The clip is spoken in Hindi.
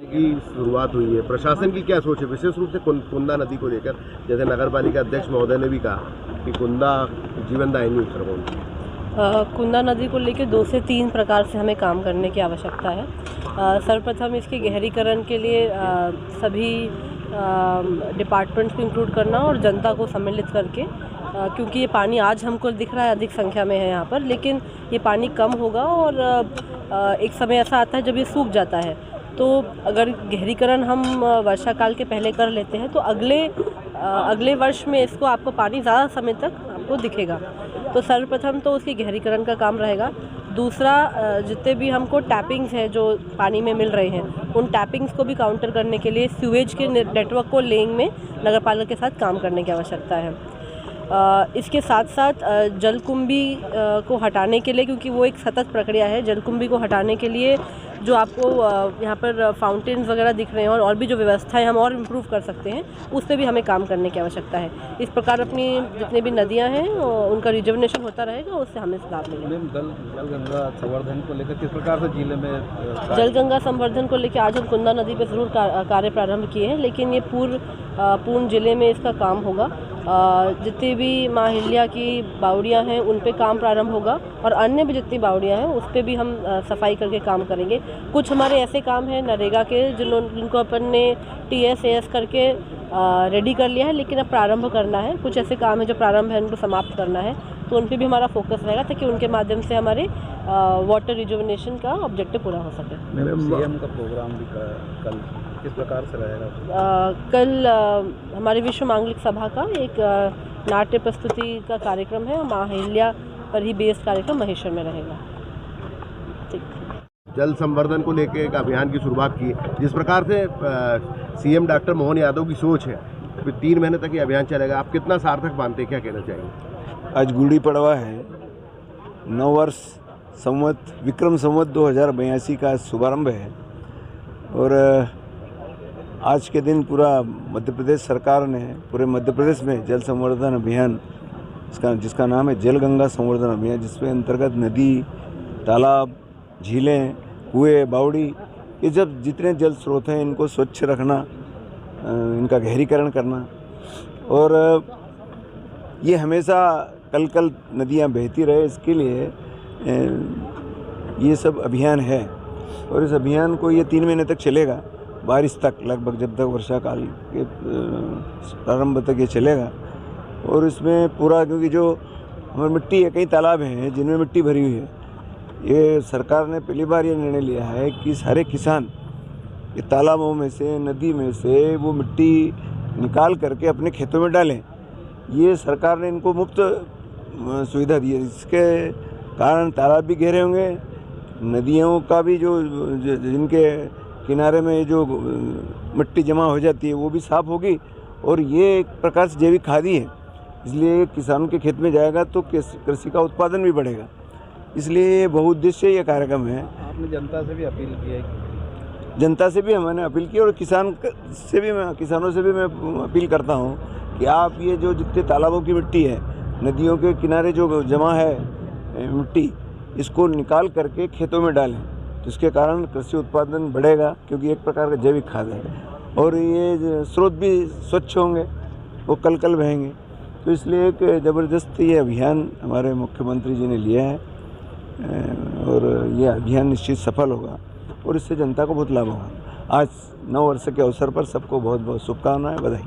की शुरुआत हुई है, प्रशासन की क्या सोच है विशेष रूप से कुंदा नदी को लेकर? जैसे नगर पालिका अध्यक्ष महोदय ने भी कहा कि कुंदा जीवनदायिनी उत्सव है। कुंदा नदी को लेकर 2 से 3 प्रकार से हमें काम करने की आवश्यकता है। सर्वप्रथम इसके गहरीकरण के लिए सभी डिपार्टमेंट्स को इंक्लूड करना और जनता को सम्मिलित करके, क्योंकि ये पानी आज हमको दिख रहा है अधिक संख्या में है यहाँ पर, लेकिन ये पानी कम होगा और एक समय ऐसा आता है जब ये सूख जाता है। तो अगर गहरीकरण हम वर्षा काल के पहले कर लेते हैं तो अगले वर्ष में इसको आपको पानी ज़्यादा समय तक आपको दिखेगा। तो सर्वप्रथम तो उसकी गहरीकरण का काम रहेगा। दूसरा, जितने भी हमको टैपिंग्स हैं जो पानी में मिल रहे हैं, उन टैपिंग्स को भी काउंटर करने के लिए सीवेज के नेटवर्क को लेइंग में नगरपालिका के साथ काम करने की आवश्यकता है। इसके साथ साथ जलकुंभी को हटाने के लिए, क्योंकि वो एक सतत प्रक्रिया है, जलकुंभी को हटाने के लिए जो आपको यहाँ पर फाउंटेन्स वगैरह दिख रहे हैं और भी जो व्यवस्थाएं हम और इम्प्रूव कर सकते हैं, उस पर भी हमें काम करने की आवश्यकता है। इस प्रकार अपनी जितनी भी नदियाँ हैं उनका रिजुवनेशन होता रहेगा, उससे हमें लाभ मिलेगा। जलगंगा संवर्धन को लेकर किस प्रकार से जिले में जलगंगा संवर्धन को लेकर आज हम कुंदा नदी पर ज़रूर कार्य प्रारंभ किए हैं, लेकिन ये पूर्ण जिले में इसका काम होगा। जितनी भी माँ अहिल्या की बावड़ियाँ हैं उन पे काम प्रारंभ होगा और अन्य भी जितनी बावड़ियाँ हैं उस पे भी हम सफाई करके काम करेंगे। कुछ हमारे ऐसे काम हैं नरेगा के जिनको अपन ने TS करके रेडी कर लिया है, लेकिन अब प्रारंभ करना है। कुछ ऐसे काम है जो प्रारंभ है उनको समाप्त करना है, तो उन पे भी हमारा फोकस रहेगा ताकि उनके माध्यम से हमारे वाटर रिजुवनेशन का ऑब्जेक्टिव पूरा हो सके। CM का प्रोग्राम भी कल किस प्रकार से रहेगा? कल हमारे विश्व मांगलिक सभा का एक नाट्य प्रस्तुति का कार्यक्रम है, माँ अहिल्या पर ही बेस्ड कार्यक्रम महेश्वर में रहेगा। ठीक। जल संवर्धन को लेकर एक अभियान की शुरुआत की, जिस प्रकार से CM डॉक्टर मोहन यादव की सोच है, फिर 3 महीने तक ये अभियान चलेगा। आप कितना सार्थक मानते हैं, क्या कहना चाहिए? आज गुड़ी पड़वा है, नव वर्ष संवत विक्रम संवत 2082 का शुभारंभ है और आज के दिन पूरा मध्य प्रदेश सरकार ने पूरे मध्य प्रदेश में जल संवर्धन अभियान जिसका नाम है जलगंगा संवर्धन अभियान, जिसमें अंतर्गत नदी, तालाब, झीलें, कुएं, बावड़ी, ये जब जितने जल स्रोत हैं इनको स्वच्छ रखना, इनका गहरीकरण करना और ये हमेशा कल नदियाँ बहती रहे, इसके लिए ये सब अभियान है। और इस अभियान को ये 3 महीने तक चलेगा, बारिश तक, लगभग जब तक वर्षा काल के प्रारंभ तक ये चलेगा। और इसमें पूरा, क्योंकि जो हमारी मिट्टी है, कई तालाब हैं जिनमें मिट्टी भरी हुई है, ये सरकार ने पहली बार ये निर्णय लिया है कि सारे किसान ये तालाबों में से, नदी में से वो मिट्टी निकाल करके अपने खेतों में डालें। ये सरकार ने इनको मुफ्त सुविधा दी है, इसके कारण तालाब भी गहरे होंगे, नदियों का भी जो जिनके किनारे में जो मिट्टी जमा हो जाती है वो भी साफ़ होगी और ये एक प्रकार से जैविक खादी है, इसलिए किसानों के खेत में जाएगा तो कृषि का उत्पादन भी बढ़ेगा। इसलिए बहुउद्देश्यीय ये कार्यक्रम है। आपने जनता से भी अपील की है? जनता से भी मैंने अपील की और किसानों से भी मैं अपील करता हूँ कि आप ये जो जितने तालाबों की मिट्टी है, नदियों के किनारे जो जमा है मिट्टी, इसको निकाल करके खेतों में डालें, तो इसके कारण कृषि उत्पादन बढ़ेगा, क्योंकि एक प्रकार का जैविक खाद है और ये स्रोत भी स्वच्छ होंगे, वो कल बहेंगे। तो इसलिए एक ज़बरदस्त ये अभियान हमारे मुख्यमंत्री जी ने लिया है और ये अभियान निश्चित सफल होगा और इससे जनता को बहुत लाभ होगा। आज नव वर्ष के अवसर पर सबको बहुत बहुत शुभकामनाएं, बधाई।